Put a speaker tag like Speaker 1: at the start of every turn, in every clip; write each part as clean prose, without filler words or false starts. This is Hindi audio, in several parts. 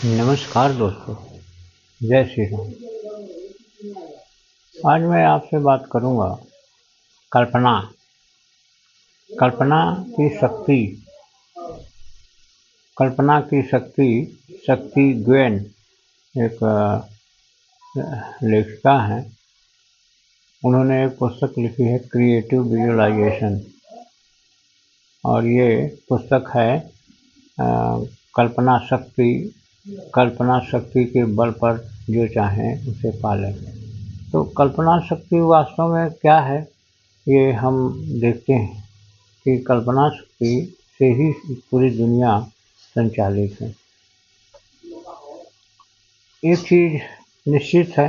Speaker 1: नमस्कार दोस्तों, जय श्री राम। आज मैं आपसे बात करूंगा कल्पना कल्पना की शक्ति। कल्पना की शक्ति शक्ति गोयन एक लेखिका हैं। उन्होंने एक पुस्तक लिखी है क्रिएटिव विजुअलाइजेशन, और ये पुस्तक है कल्पना शक्ति के बल पर जो चाहें उसे पालें। तो कल्पना शक्ति वास्तव में क्या है, ये हम देखते हैं कि कल्पना शक्ति से ही पूरी दुनिया संचालित है। एक चीज़ निश्चित है,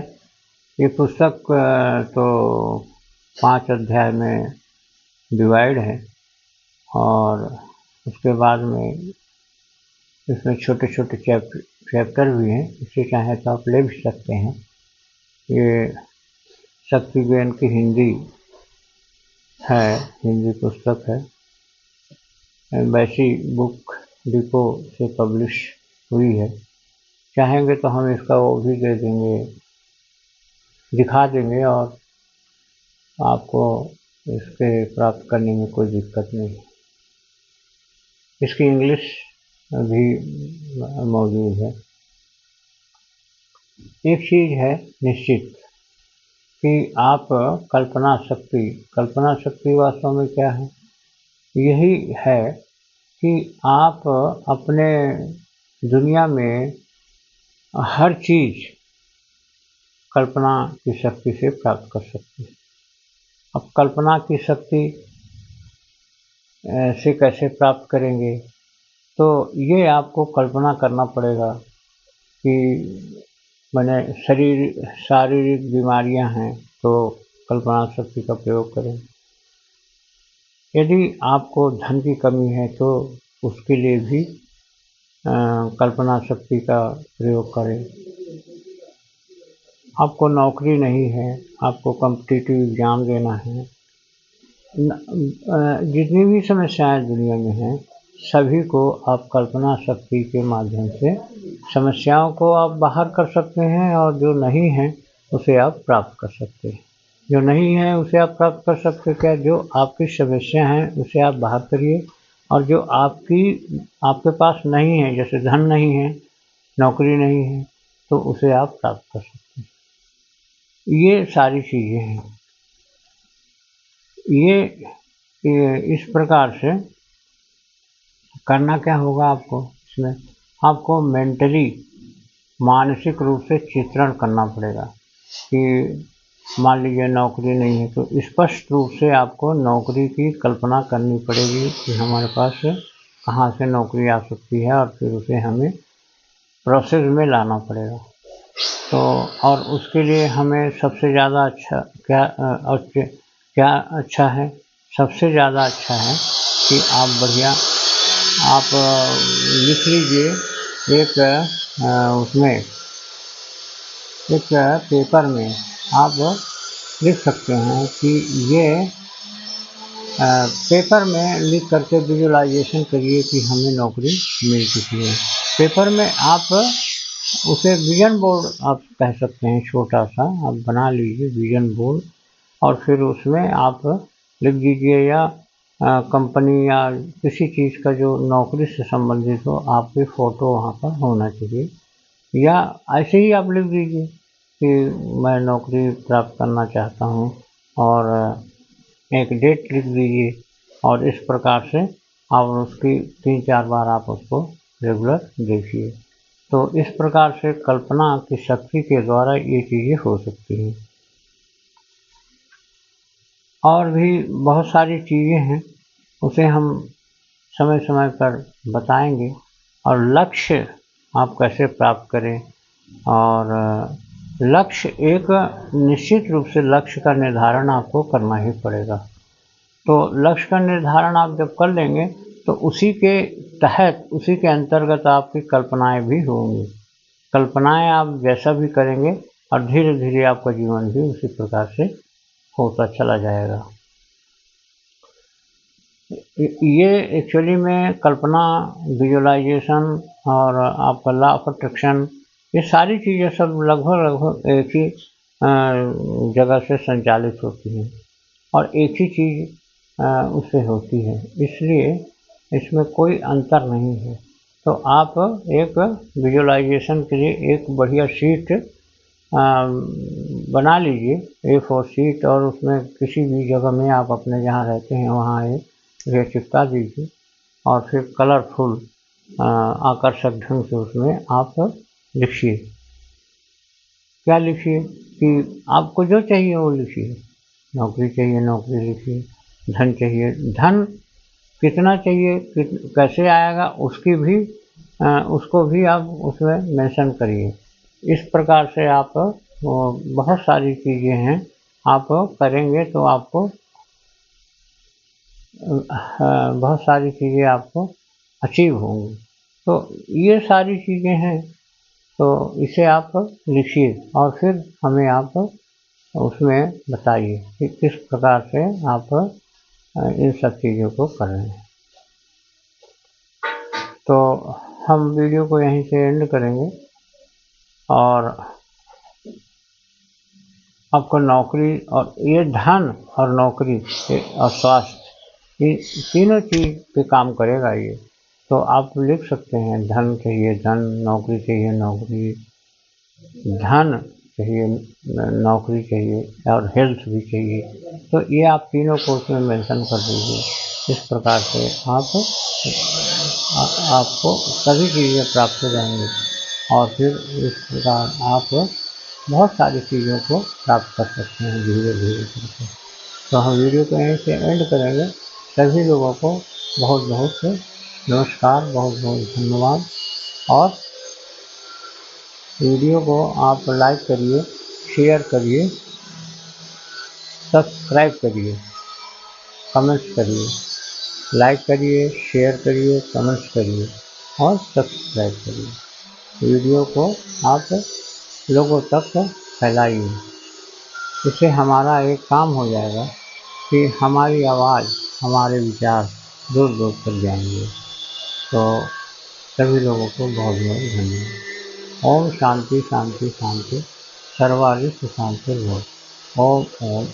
Speaker 1: ये पुस्तक तो 5 अध्याय में डिवाइड है, और उसके बाद में इसमें छोटे छोटे चैप्टर भी हैं। इसे चाहे तो आप ले भी सकते हैं। ये शक्ति गोयन की हिंदी पुस्तक है। वैसी बुक डिपो से पब्लिश हुई है। चाहेंगे तो हम इसका वो भी दे देंगे, दिखा देंगे, और आपको इसके प्राप्त करने में कोई दिक्कत नहीं। इसकी इंग्लिश भी मौजूद है। एक चीज़ है निश्चित कि आप कल्पना शक्ति वास्तव में क्या है, यही है कि आप अपने दुनिया में हर चीज़ कल्पना की शक्ति से प्राप्त कर सकते हैं। अब कल्पना की शक्ति से कैसे प्राप्त करेंगे, तो ये आपको कल्पना करना पड़ेगा कि मैंने शारीरिक बीमारियां हैं तो कल्पना शक्ति का प्रयोग करें। यदि आपको धन की कमी है तो उसके लिए भी कल्पना शक्ति का प्रयोग करें। आपको नौकरी नहीं है, आपको कॉम्पिटिटिव एग्ज़ाम देना है, जितनी भी समस्याएं दुनिया में हैं, सभी को आप कल्पना शक्ति के माध्यम से समस्याओं को आप बाहर कर सकते हैं, और जो नहीं है उसे आप प्राप्त कर सकते हैं। जो नहीं है उसे आप प्राप्त कर सकते क्या, जो आपकी समस्या हैं उसे आप बाहर करिए, और जो आपके पास नहीं है, जैसे धन नहीं है, नौकरी नहीं है, तो उसे आप प्राप्त कर सकते हैं। ये सारी चीज़ें हैं। ये इस प्रकार से करना क्या होगा आपको, इसमें आपको मानसिक रूप से चित्रण करना पड़ेगा कि मान लीजिए नौकरी नहीं है, तो स्पष्ट रूप से आपको नौकरी की कल्पना करनी पड़ेगी कि हमारे पास कहाँ से नौकरी आ सकती है, और फिर उसे हमें प्रोसेस में लाना पड़ेगा। तो और उसके लिए हमें सबसे ज़्यादा क्या अच्छा है, सबसे ज़्यादा अच्छा है कि आप लिख लीजिए उसमें एक पेपर में आप लिख सकते हैं कि ये पेपर में लिख करके विजुअलाइजेशन करिए कि हमें नौकरी मिल चुकी है। पेपर में आप उसे विजन बोर्ड आप कह सकते हैं, छोटा सा आप बना लीजिए विजन बोर्ड, और फिर उसमें आप लिख दीजिए, या कंपनी या किसी चीज़ का जो नौकरी से संबंधित हो, आपकी फ़ोटो वहाँ पर होना चाहिए। या ऐसे ही आप लिख दीजिए कि मैं नौकरी प्राप्त करना चाहता हूँ, और एक डेट लिख दीजिए, और इस प्रकार से आप उसकी 3-4 बार आप उसको रेगुलर देखिए। तो इस प्रकार से कल्पना की शक्ति के द्वारा ये चीज़ें हो सकती हैं। और भी बहुत सारी चीज़ें हैं, उसे हम समय समय पर बताएंगे। और लक्ष्य आप कैसे प्राप्त करें, और लक्ष्य एक निश्चित रूप से लक्ष्य का निर्धारण आपको करना ही पड़ेगा। तो लक्ष्य का निर्धारण आप जब कर लेंगे तो उसी के तहत, उसी के अंतर्गत आपकी कल्पनाएं भी होंगी। कल्पनाएं आप जैसा भी करेंगे, और धीरे धीरे आपका जीवन भी उसी प्रकार से होता चला जाएगा। ये एक्चुअली में कल्पना विजुअलाइजेशन और आपका लॉ ऑफ अट्रैक्शन, ये सारी चीज़ें सब लगभग एक ही जगह से संचालित होती हैं और एक ही चीज़ उससे होती है, इसलिए इसमें कोई अंतर नहीं है। तो आप एक विजुअलाइजेशन के लिए एक बढ़िया शीट बना लीजिए, A4 शीट, और उसमें किसी भी जगह में आप अपने जहाँ रहते हैं वहाँ एक ये चिपका दीजिए और फिर कलरफुल आकर्षक ढंग से उसमें आप लिखिए। क्या लिखिए कि आपको जो चाहिए वो लिखिए। नौकरी चाहिए, नौकरी लिखिए। धन चाहिए, धन कितना चाहिए, कैसे आएगा, उसको भी आप उसमें मेंशन करिए। इस प्रकार से आप बहुत सारी चीज़ें हैं, आप करेंगे तो आपको बहुत सारी चीज़ें आपको अचीव होंगी। तो ये सारी चीज़ें हैं, तो इसे आप लिखिए और फिर हमें आप उसमें बताइए कि किस प्रकार से आप इन सब चीज़ों को कर रहे हैं। तो हम वीडियो को यहीं से एंड करेंगे और आपको नौकरी और ये धन और नौकरी और स्वास्थ्य, ये तीनों चीज़ पे काम करेगा ये। तो आप लिख सकते हैं धन चाहिए धन, नौकरी चाहिए नौकरी, धन चाहिए, नौकरी चाहिए और हेल्थ भी चाहिए। तो ये आप तीनों को उसमें मेंशन कर दीजिए। इस प्रकार से आपको सभी चीज़ें प्राप्त हो जाएंगी और फिर इस प्रकार आप बहुत सारी चीज़ों को प्राप्त कर सकते हैं धीरे धीरे करके। तो हम वीडियो को यहीं से एंड करेंगे। सभी लोगों को बहुत बहुत नमस्कार, बहुत बहुत धन्यवाद। और वीडियो को आप लाइक करिए, शेयर करिए, सब्सक्राइब करिए, कमेंट्स करिए। लाइक करिए, शेयर करिए, कमेंट्स करिए और सब्सक्राइब करिए। वीडियो को आप लोगों तक फैलाइए। इससे हमारा एक काम हो जाएगा कि हमारी आवाज़, हमारे विचार दूर दूर तक जाएंगे। तो सभी लोगों को बहुत बहुत धन्यवाद। ओम शांति शांति शांति, सर्वारिष्ट शांति भव। ओम ओम।